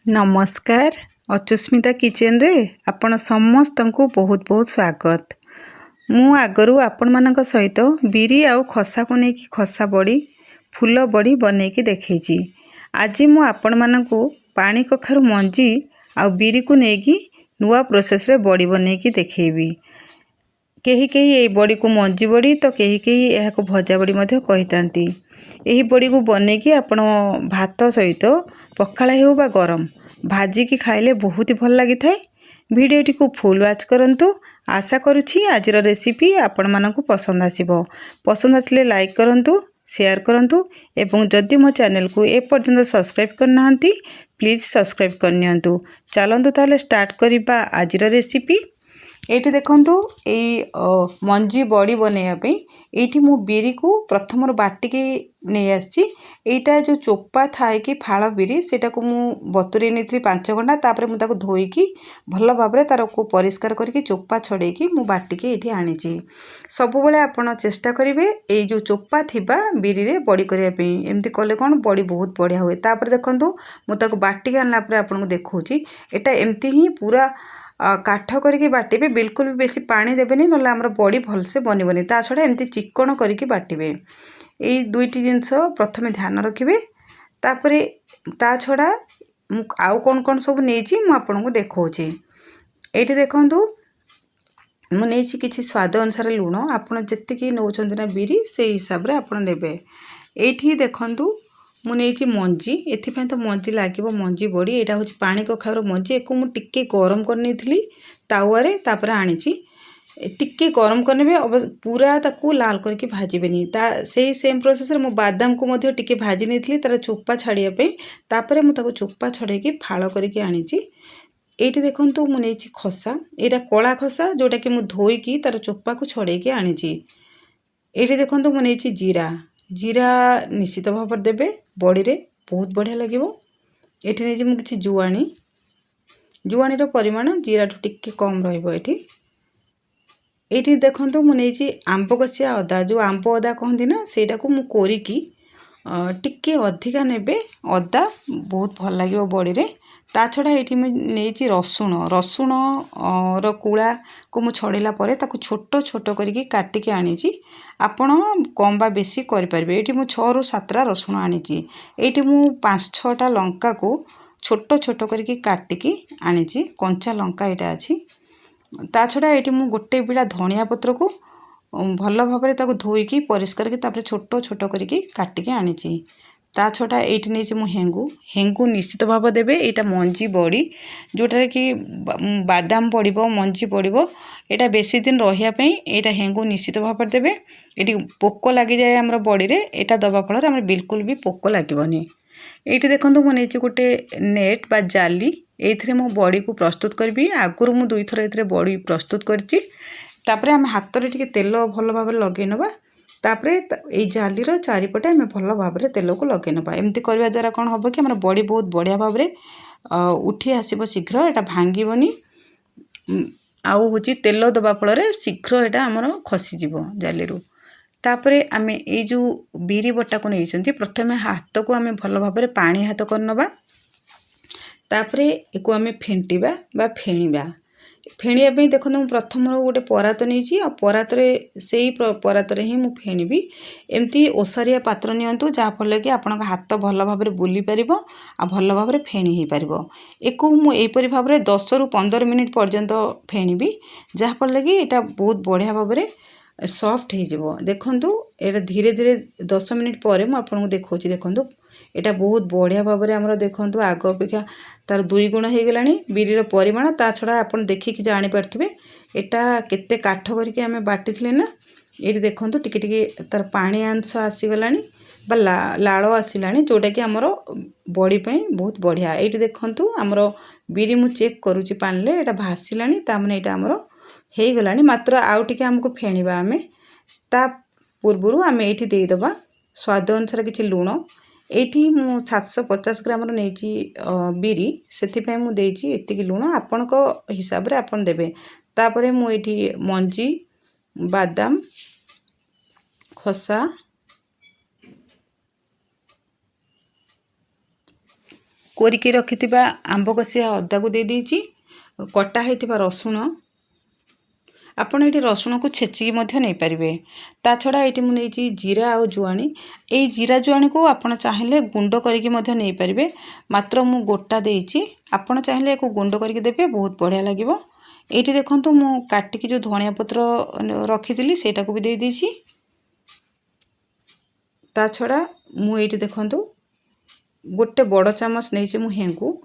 नमस्कार अचुस्मिता किचन रे आपण समस्त को बहुत बहुत स्वागत। मु आगरू आपण मानक सहित बिरी आउ खसा को लेकिन खसा बड़ी फूल बड़ी बनईकी देखी। आज मु आपण मानक पानी कखारु मंजी आउ बिरी को लेकिन नुआ प्रोसेस रे बड़ी बनईकी देखेबी। कहीं कहीं ये बड़ी को मंजी बड़ी तो कहीं कहीं यह को भजा बड़ी मध्य कहितांती। यही बड़ी को बनईकी आपण भात सहित पखाला हो बा गरम भाजिकी खाइले बहुत ही भल लगी थाए। भिडियोटी को फुल वाच करंतु। आशा करुछि आजिर रेसिपी आपण मानकु पसंद आसिबो। पसंद आसिले लाइक करंतु, शेयर करंतु एवं जदि मो चैनल को ए पर्यंत सब्सक्राइब करनांती प्लीज सब्सक्राइब करनियंतु। चलंतु ताले स्टार्ट करिबा आजिर रेसिपी। एठी देखंतु ए मंजी बड़ी बनैया एठी मु बिरी को प्रथम बाटिकी नहीं आसी। एटा जो चोपा थाए कि फाड़ बिरी सेटा को मु बतुरे नहीं 5 घंटा तापर मु ताको धोईकी भल भाबरे तार को परिष्कार करके चोपा छड़ेकी मु बाटिकी एठी आनीची। सबु बेले आपण चेष्टा करिवे ए जो चोपा थिबा बिरी रे बड़ी करिया पे एमती कले कोन बड़ी बहुत बढ़िया हुए। तापर देखंतु मु ताको बाटिकी आनला परे आपण को देखौची एटा एमती ही पूरा काठ करके बाटिबे। बिल्कुल भी बेसी पानी देबेनी नले हमर बड़ी भलसे बनिबनी। ता छडा एमती चिक्कण करके बाटिबे। एई दुईटी जिंस प्रथमे ध्यान रखिबे। तापरे ता छडा आउ कोन कोन सब नेची मु आपन को देखौची। एठी देखंतु मु नेची किछि स्वाद अनुसार लूण आपन जत्तिकी नौचंदी ना बिरी से हिसाब रे आपन नेबे। एठी देखंतु मु नेची मंजी एथिपै तो मंजी लागिबो मंजी बड़ी एटा होची पानी कखारो मंजी एको मु टिक्के गरम करनी थिली तावारे तापर आनीची। टिक्के गरम करनेबे अब पूरा ताकू लाल करके भाजीबेनी। ता सेही सेम प्रोसेस रे मु बादाम को मध्ये टिक्के भाजी नेथिली तार चोपा छाड़िया पे तापर मु ताकू चोपा छड़ेकी फाळ करके आनीची। एठी देखंतु मु नेची खसा एटा कोला खसा जोटा कि मु धोईकी तार चोपा को छड़ेकी आनीची। एठी देखंतु मु नेची जीरा जीरा निश्चित भाव देबे बड़ी रे बहुत बढ़िया लगिवो। एठी नेची मु किछि जुआणी जुआणी रो परिमाण जीरा टू टिक्के कम रहइबो। एठी देखंतु मु नेची आंब कसिया अदा जो आंब अदा कहंदी ना सेटा को मु कोरिकी टिक्के अधिका नेबे अदा बहुत भल लागिवो बड़ी रे। ता छड़ा एठी मु नेची रसुण रसुण रो कुळा को मु छड़ेला परे ताकू छोटो छोटो करके काटिकी आनीची। आपण कम बा बेसी करि परबे। एठी मु 6 रु 7 रसुण आनीची। एठी मु 5-6 टा लंका को छोटो छोटो करके काटिकी आनीची। कंचा लंका एटा अछि। ता छड़ा एठी मु गोटे बिडा धनिया पत्र को भल भाबरे ताकू धोईकी परिष्कार के तापर छोटो छोटो करके काटिकी आनीची। ता छटा एठी नेची मु हेंगू हेंगू निश्चित भाव देबे। एटा मंजी बड़ी जोटा कि बादाम पड़िबो मंजी पड़िबो एटा बेसी दिन रहिया पई एटा हेंगू निश्चित भाव देबे। एठी पोको लागि जाय हमर बड़ी रे एटा दबा फल हमर बिल्कुल भी पोको लागिबोनी। एठी देखंतु मु नेची गोटे नेट बा जाली एथिरे मु बड़ी को प्रस्तुत करबी। आगुरु मु 2 थर एथिरे बड़ी प्रस्तुत करची। तापरे हम हाथ रे टिके तेल भल भाव लगे नबा। तापरे ए जाली रो चारिपटे हमें भल भाव रे तेल को लगे नबा। एमती करबा द्वारा कोन हबो कि हमर बड़ी बहुत बढ़िया भाव रे उठी आसीबो शीघ्र एटा भांगीबोनी। आउ होची तेल दबा फल रे शीघ्र एटा हमर खसी जिवो जाली रो। तापरे आमे ए जो बिरी बटा को नेइसंती प्रथमे हाथ को आमे भल भाव रे पानी हाथ करनबा। तापरे एको आमे फेंटीबा बा फेणीबा। फेणिया पे देखो मु प्रथम गोटे परात नहीं आ परात से परात ही मु फेणीबी। एमती ओसारिया पात्र नियंतु जहाँफल कि आपण हाथ भल भाव बुली पार आ भल भाव फेणी हो पार। एक मुझपर भाव 10 रु 15 मिनिट पर्यंत फेणीबी जहाँफल कि यहाँ बहुत बढ़िया भाव सॉफ्ट हो। देखंतु एटा धीरे धीरे 10 मिनिट पर मुझे देखा देखंतु एटा बहुत बढ़िया भाव में देखंतु आग अपेक्षा तार 2 गुण हो गलानी बिरीर परिमाण। ता छड़ा आपन देखिकी जानि पारथिबे एटा केते काठ करके आमे बाटी थिले ना। एटी देखंतु टिके टिके तार पानी अंश आसी गलानी बा लालो आसिलानी जोटा कि हमर बॉडी पई बहुत बढ़िया। एटी देखंतु हमर बिरी मु चेक करूची पानले एटा भासिलानी ता माने एटा हमर हेई गलानी। मात्र आउ टिके हमको फेणीबा आमे ता पूर्वरु आमे एटी देई दबा स्वाद अनुसार किछि लूण। एठी मु 750 ग्राम रो नेची बिरी सेथिपै मु देइची एतिकी लूण आपन को हिसाब रे आपन देबे। तापरे मु एठी मंजी बादाम खसा कोरिकी रखिथिबा आंब कसिया अदा को दे देछि कटा हेतिबा रसुण आपण एठी रसुण को छेचिकी मध्य नै परिबे ता छडा एठी मु नेछि जीरा आ जुआणी एई जीरा जुआणी को आपण चाहिले गुंड करिके मध्य नै परिबे मात्र मु गोटा देछि आपण चाहिले को गुंड करिके देबे बहुत बढ़िया लागिवो एठी देखंतु मु काटिकी जो धनिया पत्र रखिथिली सेटा को भी दे देछि ता छडा मु एठी देखंतु गोटे बड़ चामच नहीं मु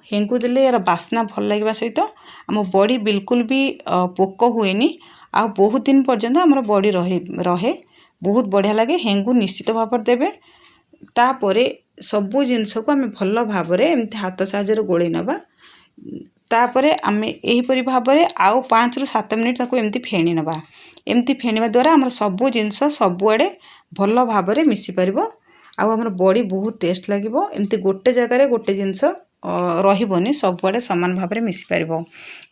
हेंगू देले यार बास्ना भल लगे सहित आम बड़ी बिल्कुल भी पोक हुएनी आ बहुत दिन पर्यंत आम बड़ी रहे बहुत बढ़िया लगे हेंगू निश्चित भाव देवे तापर सबू जिनस को आम भल भाव एमती हाथ साहाଯ୍य गोले नवा तापर आम यहीपरि भाव आउ 5 ରୁ 7 मिनिट ताको एमती फेणी नवा एमती फेणिबा द्वारा आम सबू जिनस सबुआडे भल भाव मिसी पारिबो आउ हमर बॉडी बहुत टेस्ट लागिवो एमती गोटे जगह रे गोटे जिंस रहिबोनी सबुआडे समान भाव में मिसी पारिबो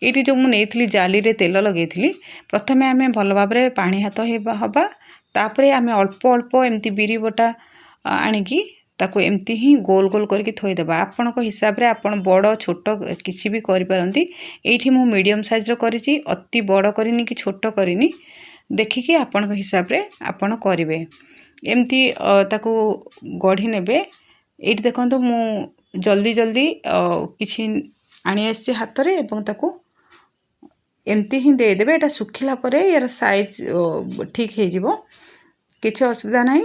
एठी जो मु नेइथिली जाली रे तेल लगेइथिली प्रथमे आमे भल भाव में पानी हाथ हबा तापरे आमे अल्प अल्प एमती बिरी बटा आनिकी ताको एमती ही गोल गोल करके थोई देबा आपन को हिसाब रे आपन बड़ छोट किछि भी करि पारंती एठी मु मीडियम साइज रो करिछि अति बड़ करिनी कि छोट करिनी देखिकी आपन को हिसाब रे आपन करिवे एमती ताको गढ़ी नेबे एठी देखंतु मु जल्दी जल्दी किछि आनी आसी हाथ रे एवं ताको एमती ही दे देबे एटा सुखिला परे यार साइज ठीक हे जिवो किछि असुविधा नाही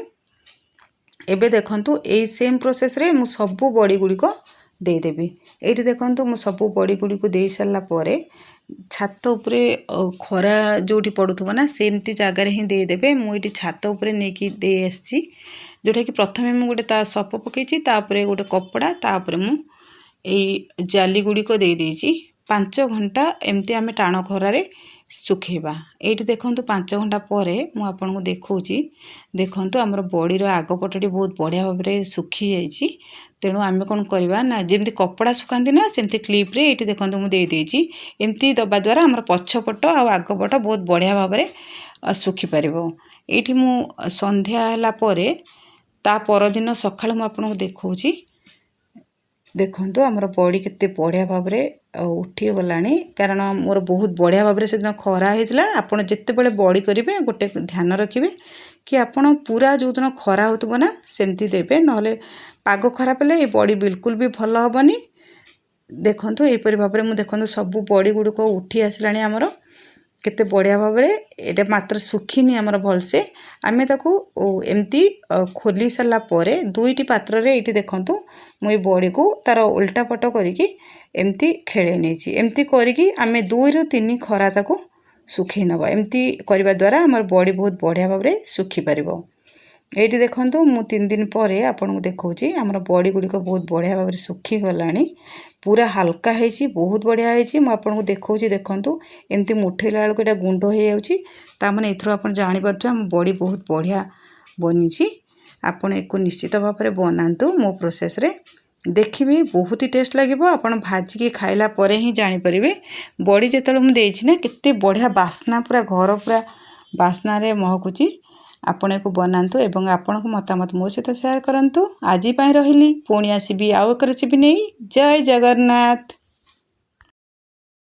एबे देखंतु ए सेम प्रोसेस रे मु सबु बॉडी गुडी को दे देबी एठी देखंतु मु सबु बॉडी गुडी को दे सल्ला परे छात उपरे खरा जोठी पड़ुथबो ना सेमती जगह रे ही दे देबे मु एठी छात उपरे नेकी दे आछि जोटा कि प्रथमे मु गोटे ता सप पकेछि तापरे गोटे कपड़ा तापरे मु ए जाली गुडी को दे देछि 5 घंटा एमती आमे टाण खरा रे सुखेबा एठी देखंतु 5 घंटा परे मु आपन को देखौछि देखंतु हमर बॉडी रो आगो पटडी बहुत बढ़िया भाव रे सुखी जाईछि तेणु आमे कोन करबा ना जेमती कपड़ा सुखांती ना सेमती क्लिप रे एठी देखंतु मु दे देछि एमती दबा द्वारा हमर पछपट आ आगो पट बहुत बढ़िया भाव रे सुखी परिबो एठी मु संध्या हला परे ता पर दिन सखाळ मु आपन को देखौछि देखंतु हमर बॉडी केते बढ़िया भाव रे उठी गलानी कारण मोर बहुत बढ़िया भाव से दिन खरा होता आपड़ जिते बड़े बॉडी करेंगे गोटे ध्यान रखिए कि आपड़ पूरा जो दिन खरा होतबो ना सेमती देबे नहले पाग खराब हेले बॉडी बिल्कुल भी भल हेबनी देखंतु एपरि भाव में देखंतु सब बॉडी गुड़िक उठी आसलानी आमर केते बढ़िया भाव में एटा मात्र सुखीनी आमर भलसे आमे ताकू एमती खोली सारा परे दुईटी पात्र रे एठी देखंतु मु बॉडी को तार उल्टा पट करिकी एमती खेले नहीं एमती करिकी आमे 2 ରୁ 3 खरा ताकू सुखी नबा एमती करबा द्वारा हमर बॉडी बहुत बढ़िया भाव में सुखी परिबो एठी देखंतु मु 3 दिन परे आपन को देखौछि हमर बॉडी गुडी को बहुत बढ़िया भाव में सुखी गलानी पूरा हल्का हेछि बहुत बढ़िया हेछि मु आपन को देखौछि देखंतु एमती मुठेला बेल को एटा गुंड हो जाउछि ता माने एथरो आपन जानि परथु हम बॉडी बहुत बढ़िया बनिछि आपन एको निश्चित भाव में बनांतु मो प्रोसेस रे देखिए बहुत ही टेस्ट लगे आपड़ भाजिकी खाइला परे ही जानीपर बड़ी जो मुझे देछि ना केते बढ़िया बास्ना पूरा घर पूरा बास्ना रे महकुची आपण को बनातु एवं आपण को मतामत मो सहित शेयर करंतु आज रही पुणी आसबि आउ एक रेसिपी नहीं जय जगन्नाथ।